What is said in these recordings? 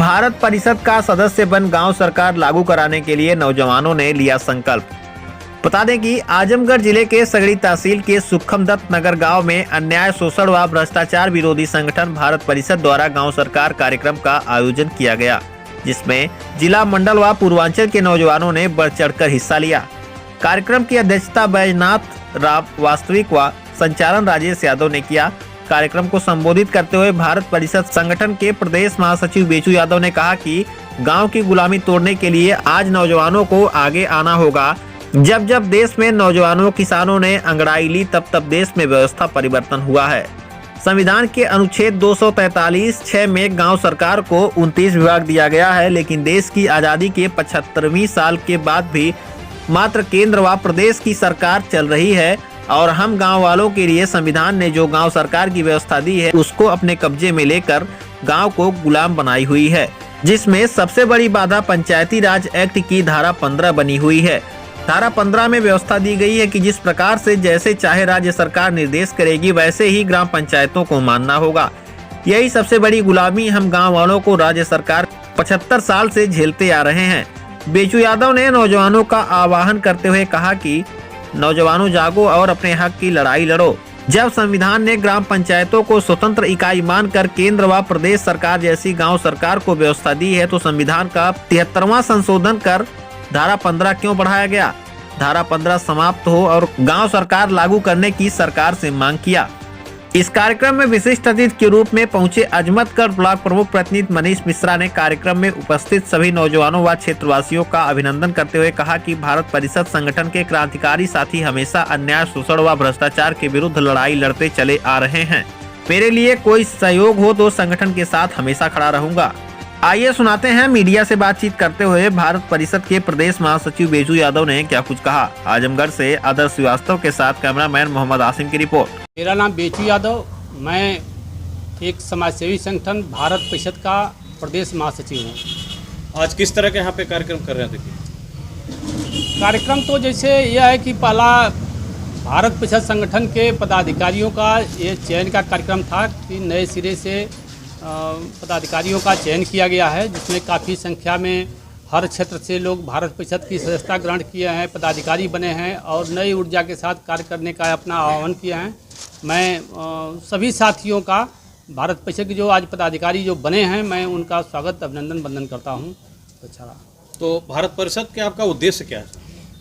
भारत परिषद का सदस्य बन गांव सरकार लागू कराने के लिए नौजवानों ने लिया संकल्प। बता दें कि आजमगढ़ जिले के सगड़ी तहसील के सुखमदत्त नगर गांव में अन्याय, शोषण व भ्रष्टाचार विरोधी संगठन भारत परिषद द्वारा गांव सरकार कार्यक्रम का आयोजन किया गया, जिसमें जिला, मंडल व पूर्वांचल के नौजवानों ने बढ़ चढ़कर हिस्सा लिया। कार्यक्रम की अध्यक्षता बैजनाथ राव वास्तविक व संचालन राजेश यादव ने किया। कार्यक्रम को संबोधित करते हुए भारत परिषद संगठन के प्रदेश महासचिव बेचू यादव ने कहा कि गांव की गुलामी तोड़ने के लिए आज नौजवानों को आगे आना होगा। जब जब देश में नौजवानों, किसानों ने अंगड़ाई ली, तब तब देश में व्यवस्था परिवर्तन हुआ है। संविधान के अनुच्छेद 243(6) में गांव सरकार को 29 विभाग दिया गया है, लेकिन देश की आज़ादी के 75वीं साल के बाद भी मात्र केंद्र व प्रदेश की सरकार चल रही है और हम गांव वालों के लिए संविधान ने जो गांव सरकार की व्यवस्था दी है उसको अपने कब्जे में लेकर गांव को गुलाम बनाई हुई है, जिसमें सबसे बड़ी बाधा पंचायती राज एक्ट की धारा 15 बनी हुई है। धारा 15 में व्यवस्था दी गई है कि जिस प्रकार से जैसे चाहे राज्य सरकार निर्देश करेगी, वैसे ही ग्राम पंचायतों को मानना होगा। यही सबसे बड़ी गुलामी हम गाँव वालों को राज्य सरकार 75 साल से झेलते आ रहे हैं। बेचू यादव ने नौजवानों का आह्वान करते हुए कहा कि नौजवानों, जागो और अपने हक की लड़ाई लड़ो। जब संविधान ने ग्राम पंचायतों को स्वतंत्र इकाई मानकर केंद्र व प्रदेश सरकार जैसी गांव सरकार को व्यवस्था दी है, तो संविधान का 73वां संशोधन कर धारा 15 क्यों बढ़ाया गया? धारा 15 समाप्त हो और गांव सरकार लागू करने की सरकार से मांग किया। इस कार्यक्रम में विशिष्ट अतिथि के रूप में पहुंचे अजमतगढ़ ब्लॉक प्रमुख प्रतिनिधि मनीष मिश्रा ने कार्यक्रम में उपस्थित सभी नौजवानों व क्षेत्रवासियों का अभिनंदन करते हुए कहा कि भारत परिषद संगठन के क्रांतिकारी साथी हमेशा अन्याय, शोषण व भ्रष्टाचार के विरुद्ध लड़ाई लड़ते चले आ रहे हैं। मेरे लिए कोई सहयोग हो तो संगठन के साथ हमेशा खड़ा रहूंगा। आइए सुनाते हैं मीडिया से बातचीत करते हुए भारत परिषद के प्रदेश महासचिव बेचू यादव ने क्या कुछ कहा। आजमगढ़ से आदर्श श्रीवास्तव के साथ कैमरामैन मोहम्मद आसिम की रिपोर्ट। मेरा नाम बेचू यादव, मैं एक समाजसेवी संगठन भारत परिषद का प्रदेश महासचिव हूँ। आज किस तरह के यहाँ पे कार्यक्रम कर रहे हैं? देखिए, कार्यक्रम तो जैसे यह है कि पहला भारत परिषद संगठन के पदाधिकारियों का ये चयन का कार्यक्रम था कि नए सिरे से पदाधिकारियों का चयन किया गया है, जिसमें काफ़ी संख्या में हर क्षेत्र से लोग भारत परिषद की सदस्यता ग्रहण किए हैं, पदाधिकारी बने हैं और नई ऊर्जा के साथ कार्य करने का अपना आह्वान किया है। मैं सभी साथियों का, भारत परिषद के जो आज पदाधिकारी जो बने हैं, मैं उनका स्वागत, अभिनंदन, वंदन करता हूँ। अच्छा, तो भारत परिषद के आपका उद्देश्य क्या है?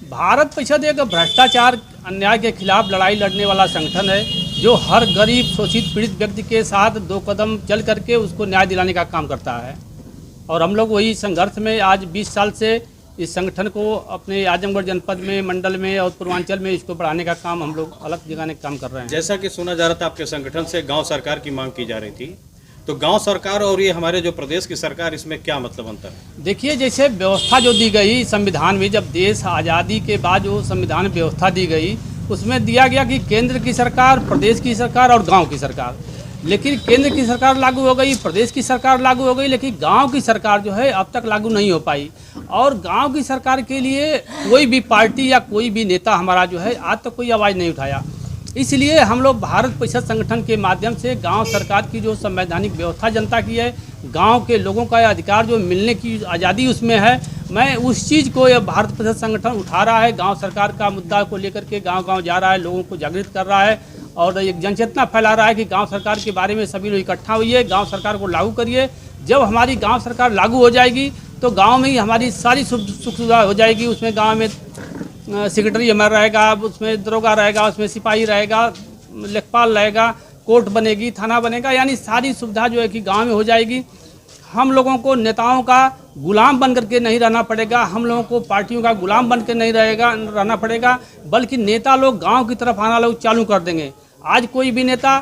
भारत परिषद एक भ्रष्टाचार, अन्याय के खिलाफ लड़ाई लड़ने वाला संगठन है, जो हर गरीब, शोषित, पीड़ित व्यक्ति के साथ 2 कदम चल करके उसको न्याय दिलाने का काम करता है। और हम लोग वही संघर्ष में आज 20 साल से इस संगठन को अपने आजमगढ़ जनपद में, मंडल में और पूर्वांचल में इसको बढ़ाने का काम हम लोग अलग जगह काम कर रहे हैं। जैसा कि सुना जा रहा था आपके संगठन से गांव सरकार की मांग की जा रही थी, तो गांव सरकार और ये हमारे जो प्रदेश की सरकार, इसमें क्या मतलब अंतर है? देखिए, जैसे व्यवस्था जो दी गई संविधान में, जब देश आज़ादी के बाद जो संविधान व्यवस्था दी गई उसमें दिया गया कि केंद्र की सरकार, प्रदेश की सरकार और गांव की सरकार। लेकिन केंद्र की सरकार लागू हो गई, प्रदेश की सरकार लागू हो गई, लेकिन गांव की सरकार जो है अब तक लागू नहीं हो पाई। और गांव की सरकार के लिए कोई भी पार्टी या कोई भी नेता हमारा जो है आज तक कोई आवाज़ नहीं उठाया। इसलिए हम लोग भारत परिषद संगठन के माध्यम से गांव सरकार की जो संवैधानिक व्यवस्था जनता की है, गांव के लोगों का अधिकार जो मिलने की आज़ादी उसमें है, मैं उस चीज़ को यह भारत परिषद संगठन उठा रहा है। गांव सरकार का मुद्दा को लेकर के गांव-गांव जा रहा है, लोगों को जागृत कर रहा है और एक जनचेतना फैला रहा है कि गांव सरकार के बारे में सभी लोग इकट्ठा हुई, गांव सरकार को लागू करिए। जब हमारी गांव सरकार लागू हो जाएगी तो गांव में ही हमारी सारी सुख सुविधा हो जाएगी। उसमें गांव में सेक्रेटरी हमारा रहेगा, उसमें दरोगा रहेगा, उसमें सिपाही रहेगा, लेखपाल रहेगा, कोर्ट बनेगी, थाना बनेगा, यानी सारी सुविधा जो है कि गांव में हो जाएगी। हम लोगों को नेताओं का गुलाम बन करके नहीं रहना पड़ेगा, हम लोगों को पार्टियों का गुलाम बन के नहीं रहना पड़ेगा, बल्कि नेता लोग गांव की तरफ आना लोग चालू कर देंगे। आज कोई भी नेता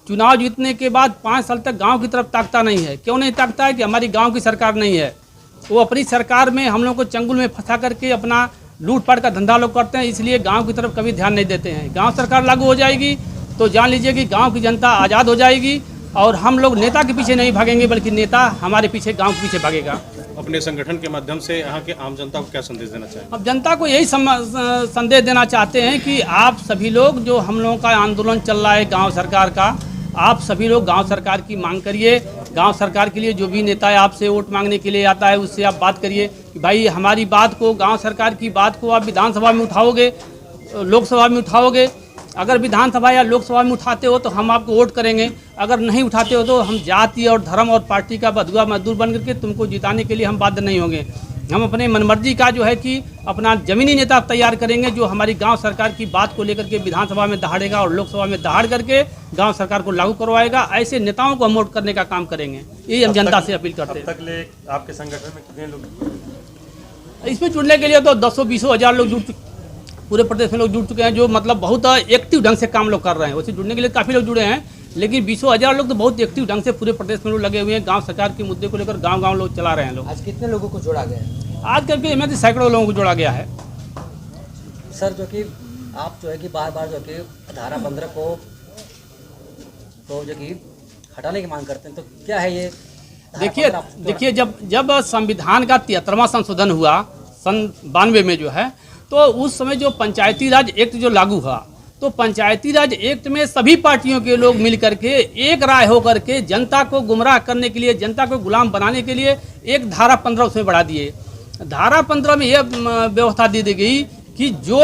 चुनाव जीतने के बाद 5 साल तक गांव की तरफ ताकता नहीं है। क्यों नहीं ताकता है? कि हमारी गांव की सरकार नहीं है। वो अपनी सरकार में हम लोगों को चंगुल में फंसा करके अपना लूटपाट का धंधा लोग करते हैं, इसलिए गांव की तरफ कभी ध्यान नहीं देते हैं। गांव सरकार लागू हो जाएगी तो जान लीजिए कि गांव की जनता आज़ाद हो जाएगी और हम लोग नेता के पीछे नहीं भागेंगे, बल्कि नेता हमारे पीछे, गांव के पीछे भागेगा। अपने संगठन के माध्यम से यहाँ के आम जनता को क्या संदेश देना चाहिए? अब जनता को यही संदेश देना चाहते हैं कि आप सभी लोग, जो हम लोगों का आंदोलन चल रहा है गांव सरकार का, आप सभी लोग गांव सरकार की मांग करिए। गांव सरकार के लिए जो भी नेता है आपसे वोट मांगने के लिए आता है उससे आप बात करिए कि भाई हमारी बात को, गांव सरकार की बात को आप विधानसभा में उठाओगे, लोकसभा में उठाओगे। अगर विधानसभा या लोकसभा में उठाते हो तो हम आपको वोट करेंगे, अगर नहीं उठाते हो तो हम जाति और धर्म और पार्टी का बधुआ मजदूर बन करके तुमको जिताने के लिए हम बाध्य नहीं होंगे। हम अपने मनमर्जी का जो है कि अपना जमीनी नेता तैयार करेंगे जो हमारी गांव सरकार की बात को लेकर के विधानसभा में दहाड़ेगा और लोकसभा में दहाड़ करके गांव सरकार को लागू करवाएगा। ऐसे नेताओं को हम वोट करने का काम करेंगे, यही हम जनता से अपील करते हैं। तक ले आपके संगठन में कितने लोग इसमें जुड़ने के लिए तो 10-20 हज़ार लोग जुड़ चुके, पूरे प्रदेश में लोग जुड़ चुके हैं, जो मतलब बहुत एक्टिव ढंग से काम लोग कर रहे हैं। वैसे जुड़ने के लिए काफ़ी लोग जुड़े हैं, लेकिन 20 हज़ार लोग तो बहुत एक्टिव ढंग से पूरे प्रदेश में लोग लगे हुए हैं। गांव सरकार के मुद्दे को लेकर गांव लोग चला रहे हैं लोग। आज कितने लोगों को जोड़ा गया है? आज कल के में तो सैकड़ों लोगों को जोड़ा गया है। सर, जो कि आप जो है कि बार बार जो कि धारा 15 को तो जो कि हटाने की मांग करते हैं, तो क्या है ये? देखिए जब संविधान का 73वां संशोधन हुआ सन 92 में जो है, तो उस समय जो पंचायती राज एक्ट जो लागू हुआ, तो पंचायती राज एक्ट में सभी पार्टियों के लोग मिल करके एक राय होकर के जनता को गुमराह करने के लिए, जनता को गुलाम बनाने के लिए एक धारा 15 उसमें बढ़ा दिए। धारा 15 में यह व्यवस्था दी गई कि जो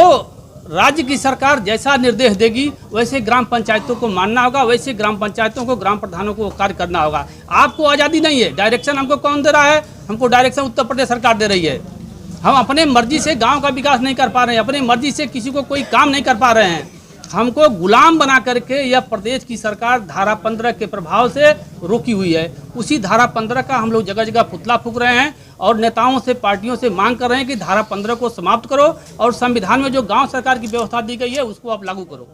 राज्य की सरकार जैसा निर्देश देगी वैसे ग्राम पंचायतों को मानना होगा, वैसे ग्राम पंचायतों को, ग्राम प्रधानों को कार्य करना होगा। आपको आज़ादी नहीं है, डायरेक्शन हमको कौन दे रहा है? हमको डायरेक्शन उत्तर प्रदेश सरकार दे रही है। हम अपने मर्जी से गांव का विकास नहीं कर पा रहे हैं, अपने मर्जी से किसी को कोई काम नहीं कर पा रहे हैं। हमको गुलाम बना करके यह प्रदेश की सरकार धारा 15 के प्रभाव से रोकी हुई है। उसी धारा 15 का हम लोग जगह जगह पुतला फूंक रहे हैं और नेताओं से, पार्टियों से मांग कर रहे हैं कि धारा 15 को समाप्त करो और संविधान में जो गांव सरकार की व्यवस्था दी गई है उसको आप लागू करो।